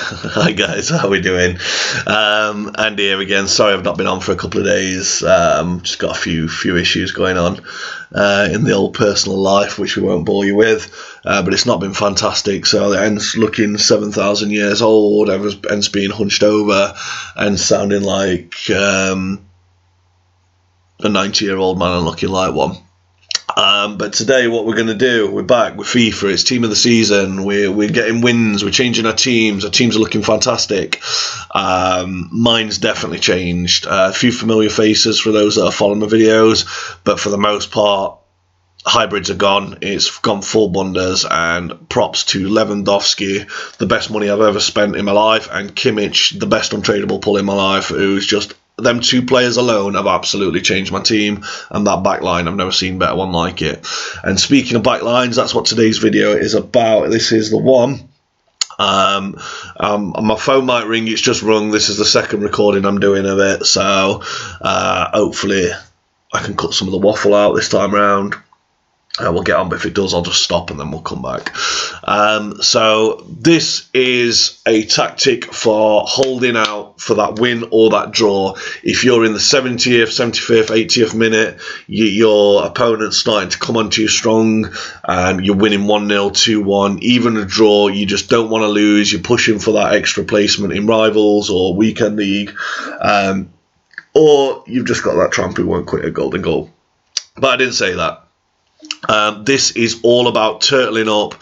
Hi guys, how are we doing? Andy here again. Sorry I've not been on for a couple of days. Just got a few issues going on in the old personal life, which we won't bore you with. But it's not been fantastic. So it ends looking 7,000 years old. Ends being hunched over and sounding like a 90-year-old man and looking like one. But today what we're going to do, we're back with FIFA. It's team of the season. We're getting wins. We're changing our teams. Our teams are looking fantastic. Mine's definitely changed. A few familiar faces for those that are following my videos, but for the most part, hybrids are gone. It's gone full bunders, and props to Lewandowski, the best money I've ever spent in my life, and Kimmich, the best untradeable pull in my life, who's just... Them two players alone have absolutely changed my team, and that back line, I've never seen a better one like it. And speaking of back lines, that's what today's video is about. This is the one. My phone might ring, it's just rung. This is the second recording I'm doing of it, so hopefully I can cut some of the waffle out this time around. We'll get on, but if it does, I'll just stop and then we'll come back. So this is a tactic for holding out for that win or that draw. If you're in the 70th, 75th, 80th minute, your opponent's starting to come onto you strong, you're winning 1-0, 2-1, even a draw, you just don't want to lose, you're pushing for that extra placement in Rivals or Weekend League, or you've just got that tramp who won't quit a golden goal. But I didn't say that. This is all about turtling up.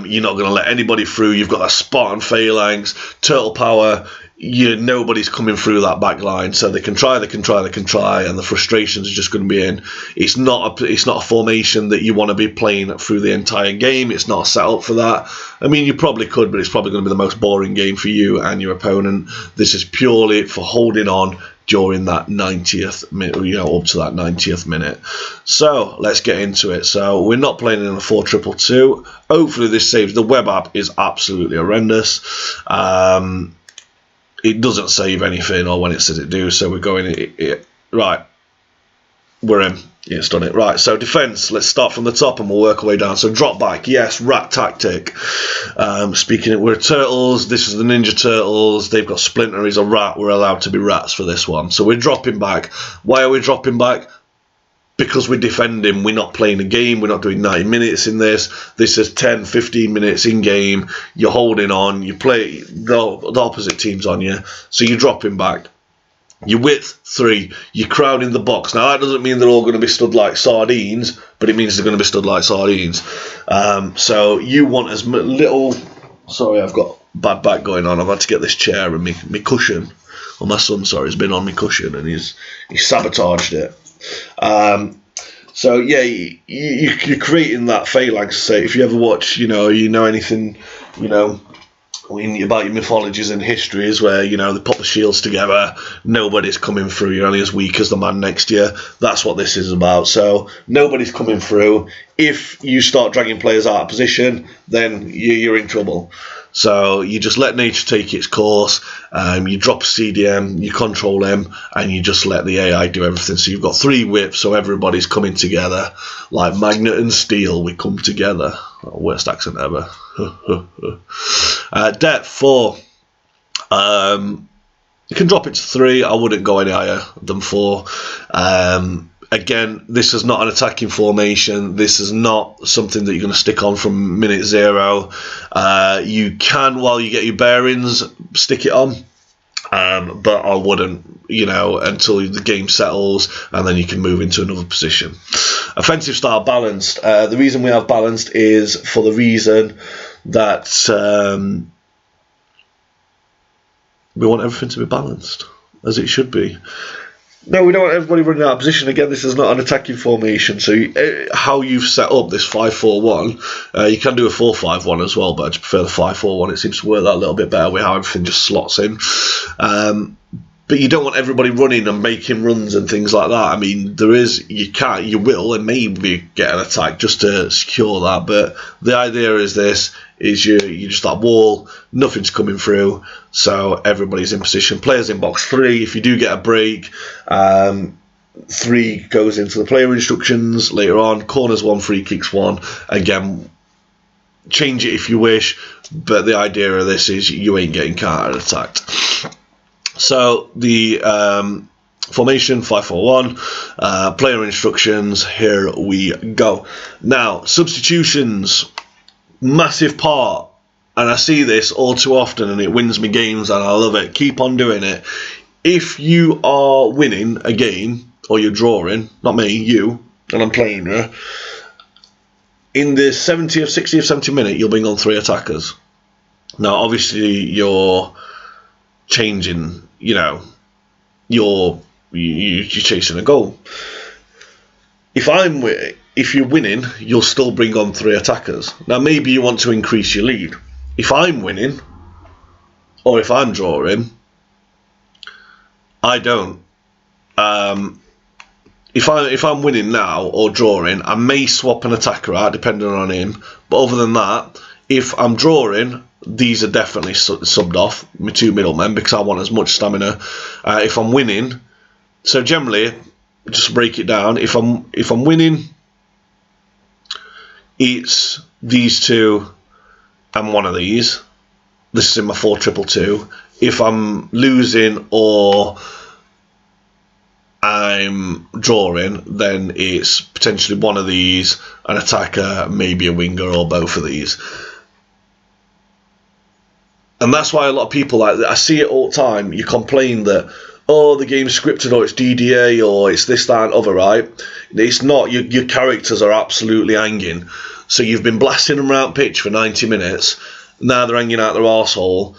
You're not going to let anybody through. You've got that spot on phalanx, turtle power. Nobody's coming through that back line, so they can try, and the frustrations are just going to be in. It's not a formation that you want to be playing through the entire game. It's not a setup for that. I mean, you probably could, but it's probably going to be the most boring game for you and your opponent. This is purely for holding on during that 90th minute, up to that 90th minute. So let's get into it. So we're not playing in a 4-2-2. Hopefully this saves. The web app is absolutely horrendous. It doesn't save anything, or when it says it do. So we're going right. We're in. Yeah, it's done it. Right, so defence, let's start from the top and we'll work our way down. So drop back, yes, rat tactic. We're turtles, this is the Ninja Turtles, they've got Splinter, he's a rat, we're allowed to be rats for this one. So we're dropping back. Why are we dropping back? Because we're defending, we're not playing a game, we're not doing 90 minutes in this. This is 10, 15 minutes in game, you're holding on, you play, the opposite team's on you, so you're dropping back. Your width 3, you crowd in the box. Now that doesn't mean they're all going to be stood like sardines, but it means they're going to be stood like sardines. So you want as little... Sorry, I've got bad back going on. I've had to get this chair and me cushion. Well, my son, sorry, has been on my cushion and he's sabotaged it. So yeah, you're creating that phalanx. Say, if you ever watch, you know anything, about your mythologies and histories where, they put the shields together, nobody's coming through, you're only as weak as the man next to you. That's what this is about. So nobody's coming through. If you start dragging players out of position, then you're in trouble. So you just let nature take its course, you drop a CDM, you control them, and you just let the AI do everything. So you've got 3 whips, so everybody's coming together. Like magnet and steel, we come together. Oh, worst accent ever. Depth 4. You can drop it to 3. I wouldn't go any higher than 4. Again, this is not an attacking formation. This is not something that you're going to stick on from minute 0. You can, while you get your bearings, stick it on. But I wouldn't, until the game settles, and then you can move into another position. Offensive style balanced. The reason we have balanced is for the reason that we want everything to be balanced, as it should be. No, we don't want everybody running out of position. Again, this is not an attacking formation. So how you've set up this 5-4-1, you can do a 4-5-1 as well, but I just prefer the 5-4-1. It seems to work that a little bit better with how everything just slots in. But you don't want everybody running and making runs and things like that. I mean, you will, and maybe get an attack just to secure that. But the idea is you just that wall, nothing's coming through, so everybody's in position. Players in box 3. If you do get a break, 3 goes into the player instructions later on. Corners 1, free kicks 1. Again, change it if you wish, but the idea of this is you ain't getting counter-attacked. So the formation 5-4-1, player instructions, here we go. Now, substitutions, massive part, and I see this all too often and it wins me games and I love it. Keep on doing it. If you are winning a game, or you're drawing, not me, you, and I'm playing you, in the 70th, 60th, 70th minute, you'll bring on 3 attackers. Now, obviously, you're changing, you know, you're chasing a goal. If you're winning, you'll still bring on 3 attackers. Now, maybe you want to increase your lead. If I'm winning, or if I'm drawing, I don't. If I'm winning now or drawing, I may swap an attacker out depending on him. But other than that, if I'm drawing, these are definitely subbed off, my 2 middlemen, because I want as much stamina. If I'm winning, so generally, just break it down. If I'm winning, it's these 2 and one of these. This is in my 4-2-2. If I'm losing or I'm drawing, then it's potentially one of these, an attacker, maybe a winger, or both of these. And that's why a lot of people, like, I see it all the time, you complain that, oh, the game's scripted, or it's DDA, or it's this, that, and other, right? It's not. Your characters are absolutely hanging. So you've been blasting them around pitch for 90 minutes, now they're hanging out their arsehole,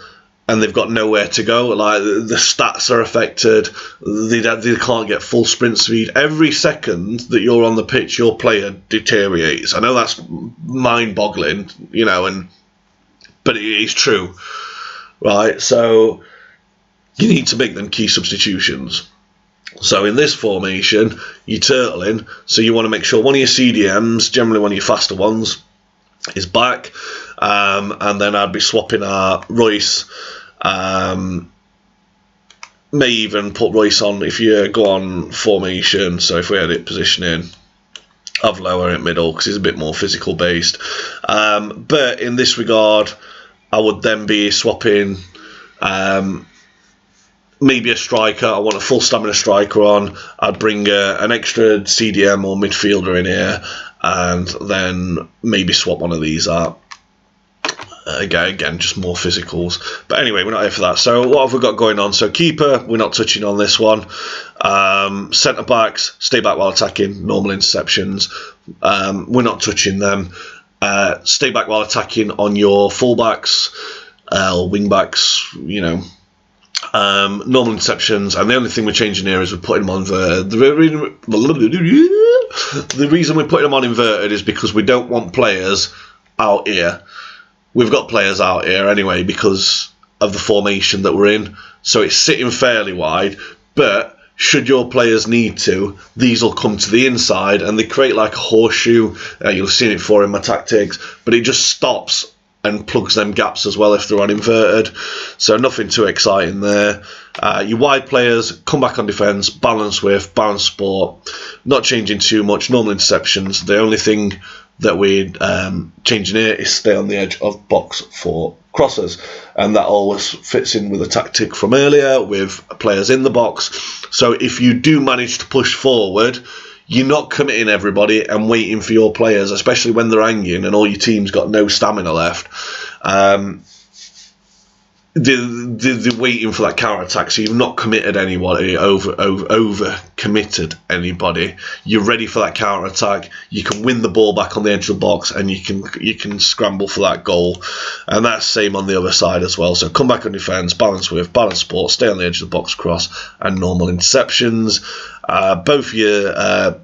and they've got nowhere to go. Like, the stats are affected. They can't get full sprint speed. Every second that you're on the pitch, your player deteriorates. I know that's mind-boggling, you know, but it is true, right? So you need to make them key substitutions. So in this formation, you're turtling. So you want to make sure one of your CDMs, generally one of your faster ones, is back. And then I'd be swapping out Royce. May even put Royce on if you go on formation. So if we had it positioning, have Lower at middle because he's a bit more physical based. But in this regard, I would then be swapping maybe a striker. I want a full stamina striker on. I'd bring an extra CDM or midfielder in here, and then maybe swap one of these out. Again, just more physicals. But anyway, we're not here for that. So what have we got going on? So keeper, we're not touching on this one. Centre backs, stay back while attacking, normal interceptions. We're not touching them. Stay back while attacking on your fullbacks or wing backs, you know. Normal interceptions, and the only thing we're changing here is we're putting them on the reason we're putting them on inverted is because we don't want players out here. We've got players out here anyway because of the formation that we're in, so it's sitting fairly wide, but should your players need to, these will come to the inside and they create like a horseshoe. You'll have seen it before in my tactics, but it just stops and plugs them gaps as well if they're on inverted. So nothing too exciting there. Your wide players come back on defence, balance with, balance sport, not changing too much, normal interceptions. The only thing that we're changing here is stay on the edge of box for crosses, and that always fits in with a tactic from earlier with players in the box. So if you do manage to push forward, you're not committing everybody and waiting for your players, especially when they're hanging and all your team's got no stamina left. They're waiting for that counter attack, so you've not committed anybody, over committed anybody. You're ready for that counter attack. You can win the ball back on the edge of the box, and you can scramble for that goal. And that's same on the other side as well. So come back on defence, balance with, balance sport, stay on the edge of the box cross, and normal interceptions. Both your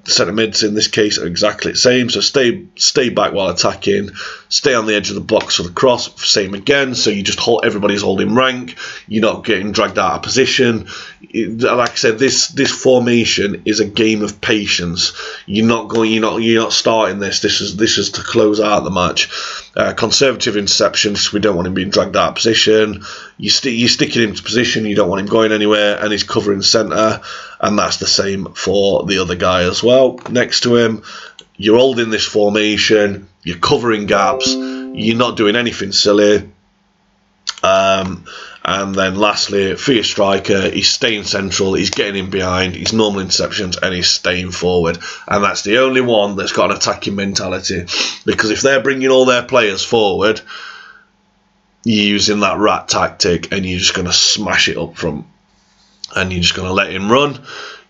centre mids in this case are exactly the same. So stay back while attacking, stay on the edge of the box for the cross, same again. So you just hold, everybody's holding rank. You're not getting dragged out of position. Like I said, this formation is a game of patience. You're not starting this. This is to close out the match. Conservative interceptions. We don't want him being dragged out of position. You're sticking him to position. You don't want him going anywhere, and he's covering centre. And that's the same for the other guy as well. Next to him, you're holding this formation. You're covering gaps. you're not doing anything silly. And then lastly, for your striker, he's staying central, he's getting in behind, he's normal interceptions, and he's staying forward. And that's the only one that's got an attacking mentality. Because if they're bringing all their players forward, you're using that rat tactic, and you're just going to smash it up front. And you're just going to let him run.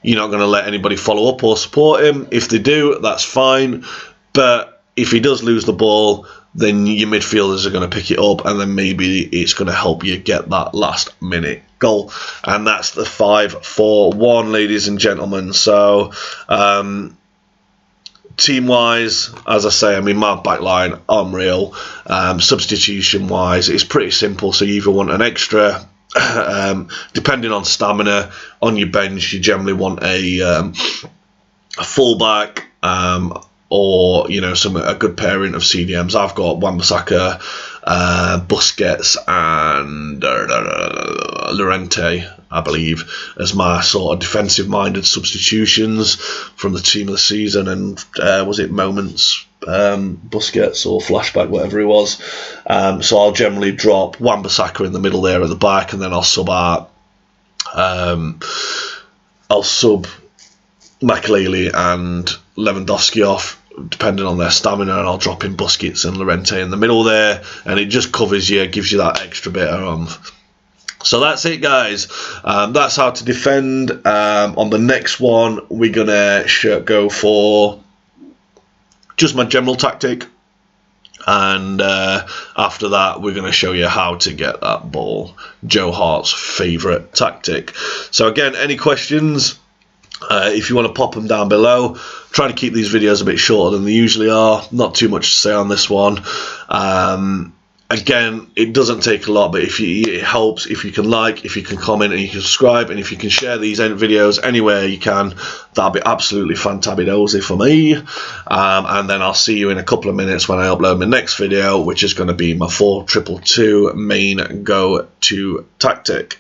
You're not going to let anybody follow up or support him. If they do, that's fine. But if he does lose the ball, then your midfielders are going to pick it up, and then maybe it's going to help you get that last minute goal. And that's the 5-4-1, ladies and gentlemen. So team wise, as I say, I mean, my back line, unreal. Substitution wise, it's pretty simple. So you either want an extra, depending on stamina, on your bench, you generally want a fullback, or, you know, a good pairing of CDMs. I've got Wan-Bissaka, Busquets, and Llorente, I believe, as my sort of defensive-minded substitutions from the team of the season. And was it Moments, Busquets, or Flashback, whatever it was. So I'll generally drop Wan-Bissaka in the middle there at the back, and then I'll sub out. I'll sub Makelele and Lewandowski off, depending on their stamina, and I'll drop in Busquets and Llorente in the middle there, and it just covers you, gives you that extra bit of oomph. So that's it, guys. That's how to defend. On the next one, we're gonna go for just my general tactic, and after that, we're gonna show you how to get that ball, Joe Hart's favourite tactic. So again, any questions? If you want to pop them down below. Try to keep these videos a bit shorter than they usually are. Not too much to say on this one. Again, it doesn't take a lot, but it helps if you can like, if you can comment, and you can subscribe, and if you can share these videos anywhere you can. That'll be absolutely fantabulous for me. And then I'll see you in a couple of minutes when I upload my next video, which is going to be my 4-2-2 main go-to tactic.